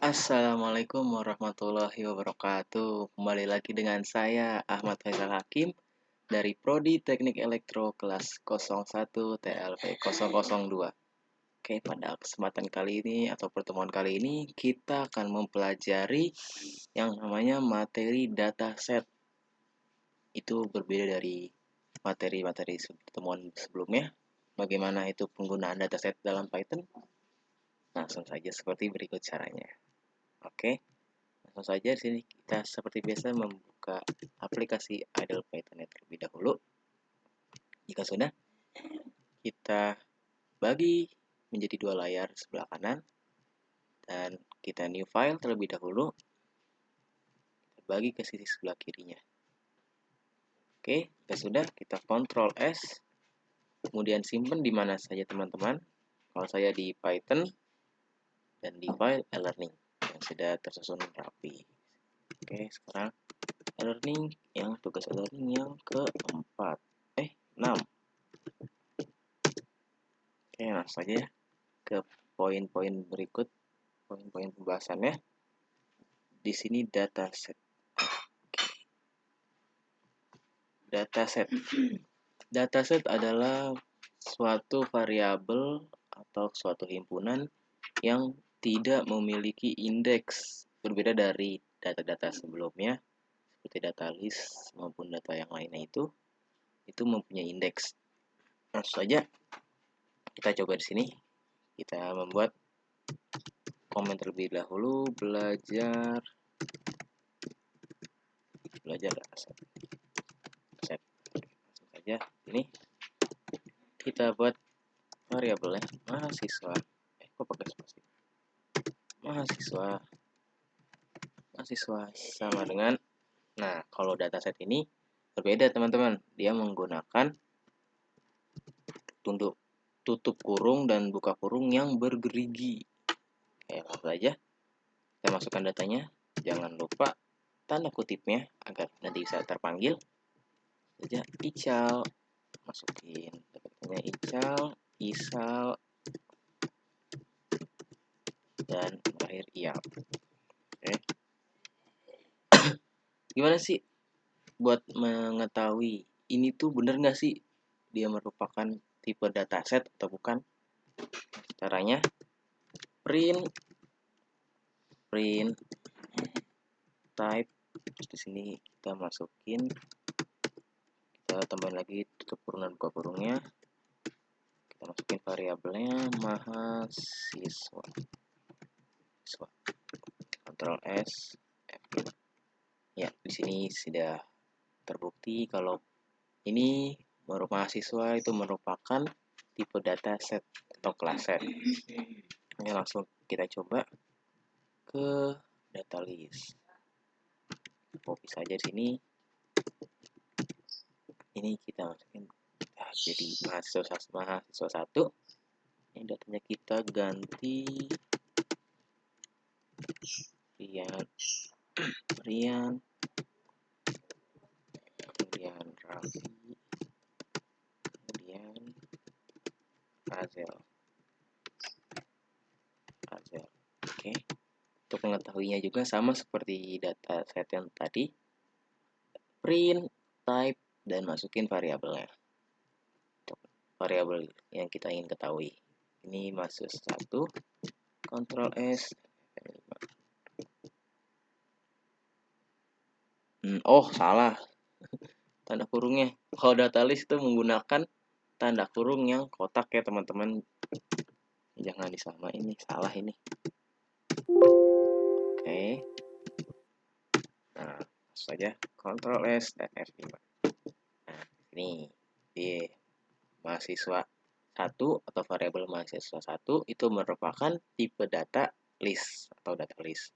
Assalamualaikum warahmatullahi wabarakatuh. Kembali lagi dengan saya Ahmad Faisal Hakim dari Prodi Teknik Elektro kelas 01 TLP 002. Oke, pada kesempatan kali ini atau pertemuan kali ini kita akan mempelajari yang namanya materi dataset. Itu berbeda dari materi-materi pertemuan sebelumnya. Bagaimana itu penggunaan dataset dalam Python? Langsung saja seperti berikut caranya. Oke. Langsung saja di sini kita seperti biasa membuka aplikasi Idle Python terlebih dahulu. Jika sudah, kita bagi menjadi dua layar sebelah kanan dan kita new file terlebih dahulu. Kita bagi ke sisi sebelah kirinya. Oke, jika sudah, kita Ctrl S, kemudian simpan di mana saja teman-teman. Kalau saya di Python dan di file e-learning yang sudah tersusun rapi. Oke, sekarang e-learning yang tugas e-learning yang keempat. 6. Oke, langsung saja ke poin-poin berikut, poin-poin pembahasannya. Di sini dataset. Dataset. Dataset adalah suatu variabel atau suatu himpunan yang tidak memiliki indeks, berbeda dari data-data sebelumnya seperti data list maupun data yang lainnya itu mempunyai indeks. Langsung saja kita coba di sini. Kita membuat komen terlebih dahulu, belajar dataset. Langsung saja ini kita buat variabelnya mahasiswa. Kok pakai spasi? Mahasiswa sama dengan, nah kalau dataset ini berbeda teman-teman, dia menggunakan tutup kurung dan buka kurung yang bergerigi. Langsung saja kita masukkan datanya, jangan lupa tanda kutipnya agar nanti bisa terpanggil. Saja ical, masukin datanya ical, isal, dan terakhir iya. Oke. Gimana sih buat mengetahui ini tuh bener nggak sih dia merupakan tipe dataset atau bukan? Caranya print type. Terus di sini kita masukin, kita tambahin lagi tutup kurung dan buka kurungnya. Kita masukin variabelnya mahasiswa. Ctrl S, F5. Ya, di sini sudah terbukti kalau ini mahasiswa itu merupakan tipe dataset atau kelas set. Ini langsung kita coba ke data list. Copy saja di sini. Ini kita masukin jadi mahasiswa 1. Ini datanya kita ganti Rian, kemudian Raffi, kemudian Azel. Oke. Untuk mengetahuinya juga sama seperti data set yang tadi. Print, type, dan masukin variabelnya. Variabel yang kita ingin ketahui. Ini masuk 1, Ctrl S, oh salah tanda kurungnya. Kalau data list itu menggunakan tanda kurung yang kotak ya teman-teman, jangan disama, ini salah ini. Oke, nah saja Ctrl S dan F5. Nah ini di mahasiswa 1 atau variabel mahasiswa 1 itu merupakan tipe data list atau data list.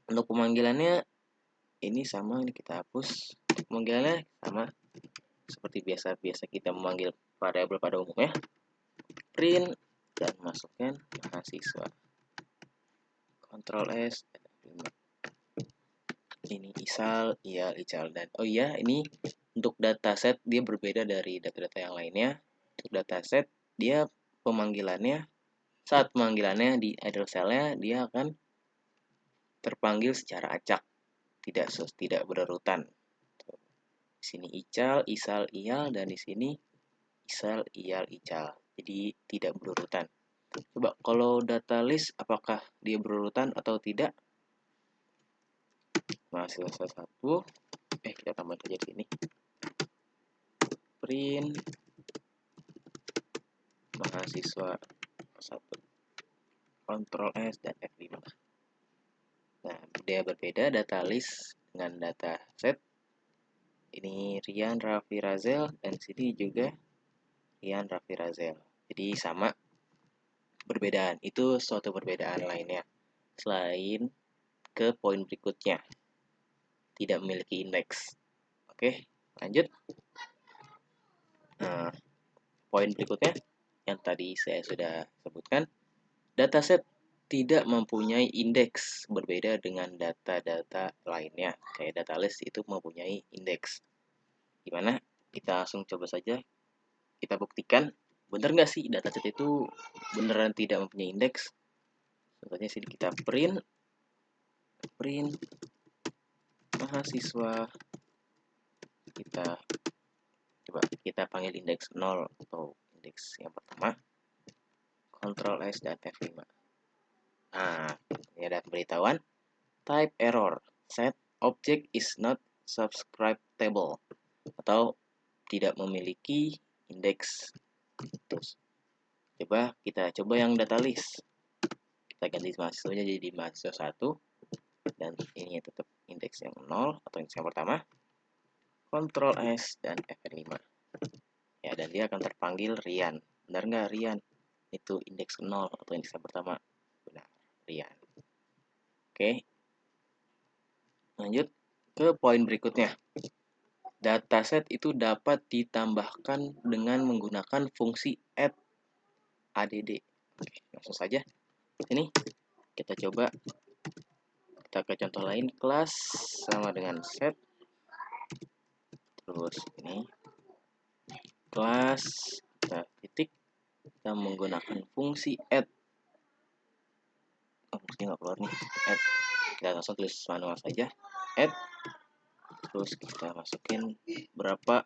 Untuk pemanggilannya ini sama, ini kita hapus. Pemanggilannya sama seperti biasa kita memanggil variabel pada umumnya. Print dan masukkan mahasiswa. Ctrl S. Ini isal, iya, ical, dan oh iya, ini untuk dataset dia berbeda dari data-data yang lainnya. Untuk dataset dia pemanggilannya, saat pemanggilannya di idle cell-nya dia akan terpanggil secara acak, tidak berurutan. Di sini ical, isal, ial, dan di sini isal, ial, ical. Jadi tidak berurutan. Coba kalau data list apakah dia berurutan atau tidak? Mahasiswa 1, kita tambah saja di sini. Print mahasiswa 1. Ctrl S dan F5. Nah, dia berbeda data list dengan data set. Ini Rian Raffi Razel dan sini juga Rian Raffi Razel. Jadi sama, perbedaan itu suatu perbedaan lainnya. Selain ke poin berikutnya, tidak memiliki indeks. Oke, lanjut. Nah, poin berikutnya yang tadi saya sudah sebutkan, dataset tidak mempunyai indeks, berbeda dengan data-data lainnya. Kayak data list itu mempunyai indeks. Gimana? Kita langsung coba saja. Kita buktikan, benar nggak sih dataset itu beneran tidak mempunyai indeks? Contohnya sini kita print mahasiswa. Kita coba kita panggil indeks 0 atau indeks yang pertama. Ctrl S dan F5. Nah, ini ada pemberitahuan. Type error. Set object is not subscribable. Atau tidak memiliki indeks. Terus, kita coba yang data list. Kita ganti mahasiswanya jadi mahasiswa 1. Dan ini tetap indeks yang 0 atau indeks yang pertama. Ctrl S dan F5. Ya, dan dia akan terpanggil Rian. Benar nggak Rian? Itu indeks 0 atau indeks yang pertama. Benar, Rian. Oke. Lanjut ke poin berikutnya. Dataset itu dapat ditambahkan dengan menggunakan fungsi add. Oke, langsung saja. Ini kita coba. Kita ke contoh lain, kelas sama dengan set. Terus ini kelas, kita titik, kita menggunakan fungsi add. Fungsi nggak keluar nih, add. Kita langsung tulis manual saja, add. Terus kita masukin berapa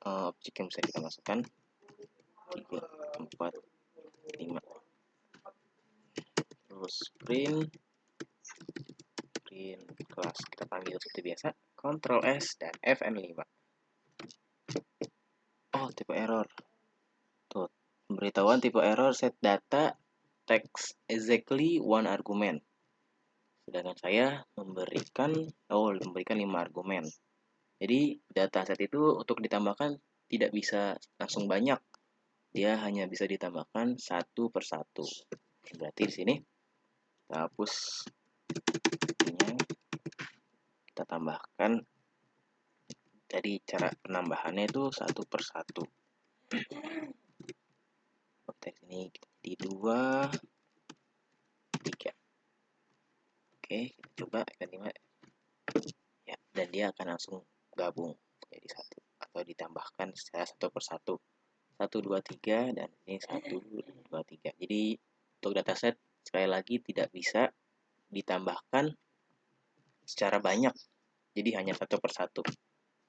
objek yang bisa kita masukkan, 3, 4, 5. Terus print kelas, kita panggil seperti biasa, Ctrl S dan Fn5. Oh, tipe error. Tuh, pemberitahuan tipe error set data text exactly one argument. Sedangkan saya memberikan 5 argumen. Jadi dataset itu untuk ditambahkan tidak bisa langsung banyak. Dia hanya bisa ditambahkan satu per satu. Berarti di sini kita hapus ini, kita tambahkan. Jadi cara penambahannya itu satu per satu. Konteks ini di 2, 3. Oke, kita coba ikan 5. Ya, dan dia akan langsung gabung jadi satu atau ditambahkan secara satu per satu. 1, 2, 3 dan ini 1, 2, 3. Jadi untuk dataset sekali lagi tidak bisa ditambahkan secara banyak. Jadi hanya satu per satu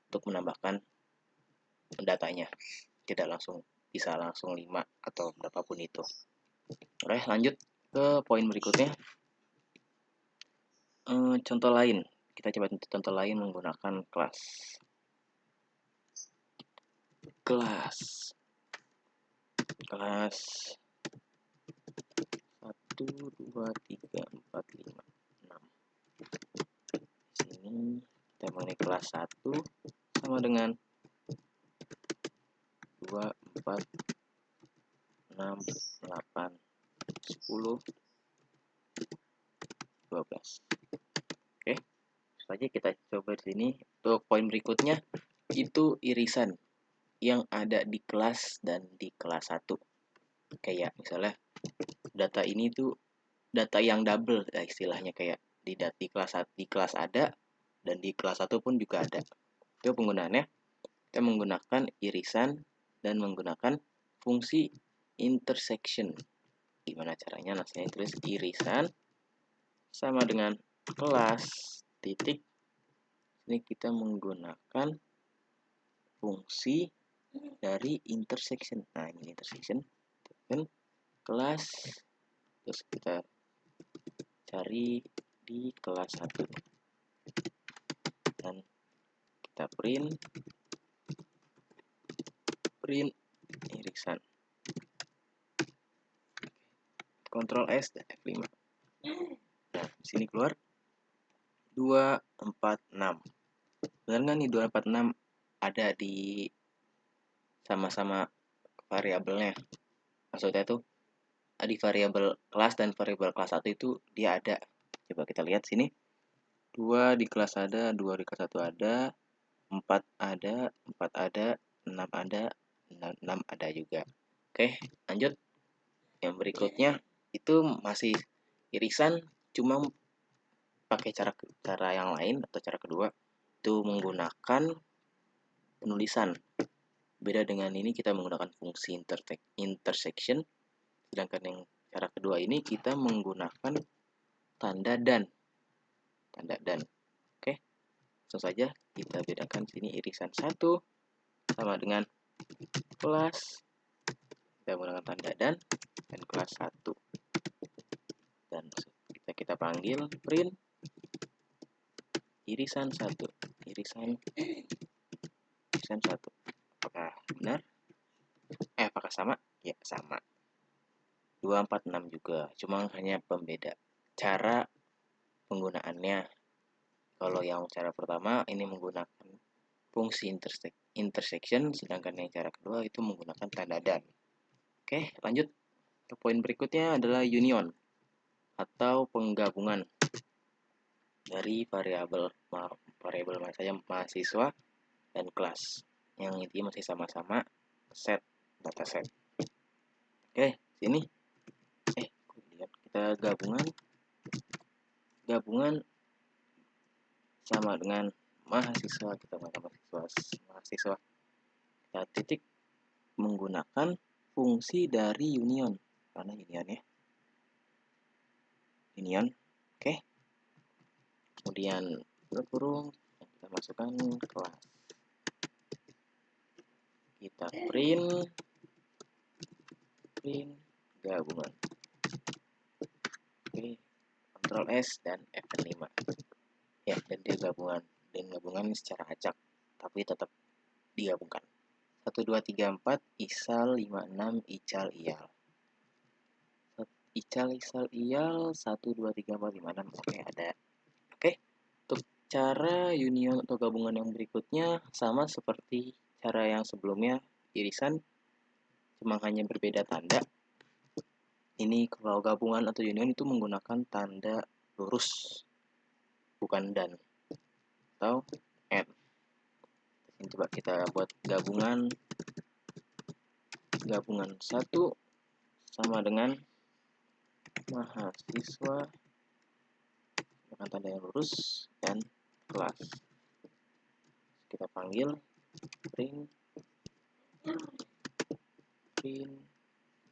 untuk menambahkan datanya. Tidak langsung bisa langsung 5 atau berapapun itu. Oke, lanjut ke poin berikutnya. Contoh lain. Kita coba contoh lain menggunakan kelas. Kelas 1, 2, 3, 4, 5, 6. Di sini kita mengenai kelas 1 sama dengan 2, 4, 6, 8, 10, 12. Oke, saja kita coba di sini. Untuk poin berikutnya itu irisan yang ada di kelas dan di kelas 1. Kayak misalnya data ini tuh data yang double, istilahnya kayak di kelas ada dan di kelas 1 pun juga ada. Itu penggunaannya kita menggunakan irisan dan menggunakan fungsi intersection. Gimana caranya? Nah, saya tulis irisan sama dengan kelas titik. Ini kita menggunakan fungsi dari intersection. Nah, ini intersection dan kelas, terus kita cari di kelas 1 dan kita print irisan. Ctrl S dan F5. Nah, di sini keluar 246. Benar nggak nih 246 ada di sama-sama variabelnya? Maksudnya tuh di variabel kelas dan variabel kelas 1 itu dia ada. Coba kita lihat sini. 2 di kelas ada, 2 di kelas 1 ada, 4 ada, 4 ada, 6 ada, 6 ada juga. Oke, lanjut. Yang berikutnya itu masih irisan, cuma pakai cara yang lain atau cara kedua itu menggunakan penulisan. Beda dengan ini kita menggunakan fungsi intersection, sedangkan yang cara kedua ini kita menggunakan tanda dan. Oke, langsung saja kita bedakan sini irisan 1 sama dengan kelas, kita menggunakan tanda dan kelas 1, dan kita panggil print irisan 1. Apakah benar? Apakah sama? Ya, sama. 246 juga, cuma hanya pembeda cara penggunaannya. Kalau yang cara pertama ini menggunakan fungsi intersection, sedangkan yang cara kedua itu menggunakan tanda dan. Oke, lanjut ke poin berikutnya adalah union atau penggabungan dari variabel mana saja mahasiswa dan kelas yang intinya masih sama-sama set dataset. Oke, sini kita gabungan sama dengan mahasiswa, kita titik menggunakan fungsi dari union, karena union ya, oke. Kemudian kurung kita masukkan kelas, kita print gabungan. Oke, Ctrl S dan F5. Ya, dan dia gabungan secara acak, tapi tetap digabungkan. 1 2 3 4 isal 56 ical ial. Isal 1 2 3 4 5 6. Oke, ada. Oke. Untuk cara union atau gabungan yang berikutnya sama seperti cara yang sebelumnya, irisan, cuma hanya berbeda tanda. Ini kalau gabungan atau union itu menggunakan tanda lurus, bukan dan atau and. Ini coba kita buat gabungan 1 sama dengan mahasiswa dengan tanda yang lurus dan kelas. Kita panggil print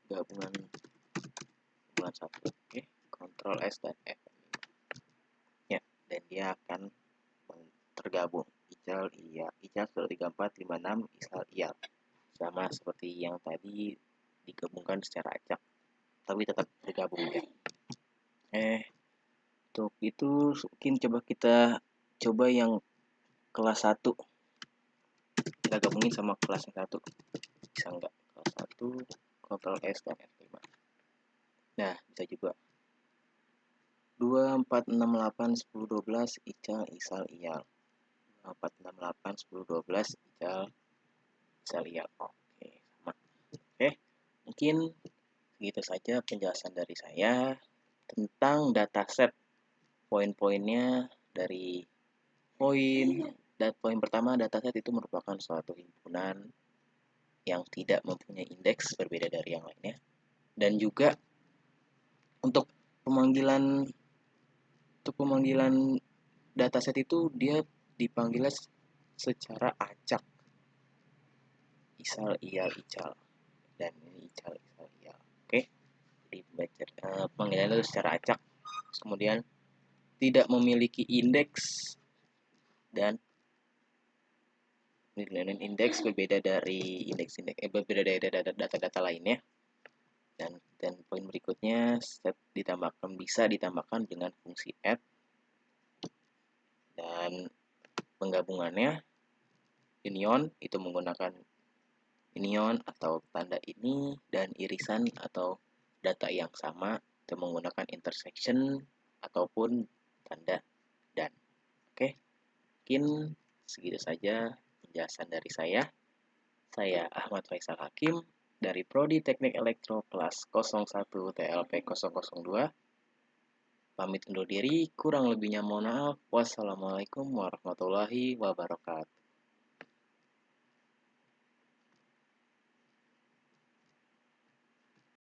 gabungan 1. Oke, Ctrl S dan F. Ya, dan dia akan tergabung. Ical 1 3 4 5 6 isal ial. Sama seperti yang tadi digabungkan secara acak, tapi tetap bergabung ya. Untuk itu mungkin coba yang kelas 1. Kita gabungin sama kelas yang 1. Bisa enggak? Kelas 1, Ctrl S dan F5. Nah, bisa juga. 2 4 6 8 10 12 ical isal ial. 2 4 6 8 10 12 ical isal ial. Oke, sama. Oke, mungkin segitu saja penjelasan dari saya tentang dataset. Poin-poinnya dari poin pertama, dataset itu merupakan suatu himpunan yang tidak mempunyai indeks, berbeda dari yang lainnya. Dan juga untuk pemanggilan dataset itu dia dipanggilnya secara acak, isal ial ical, dan ini ical isal ial. Oke, pemanggilan itu secara acak. Kemudian tidak memiliki indeks dan indeks berbeda dari berbeda dari data-data lainnya. Dan poin berikutnya, bisa ditambahkan dengan fungsi add, dan penggabungannya union itu menggunakan union atau tanda ini, dan irisan atau data yang sama itu menggunakan intersection ataupun tanda dan. Oke, mungkin segitu saja penjelasan dari saya. Saya Ahmad Faisal Hakim dari Prodi Teknik Elektro kelas 01 TLP 002. Pamit undur diri, kurang lebihnya mohon maaf. Wassalamualaikum warahmatullahi wabarakatuh.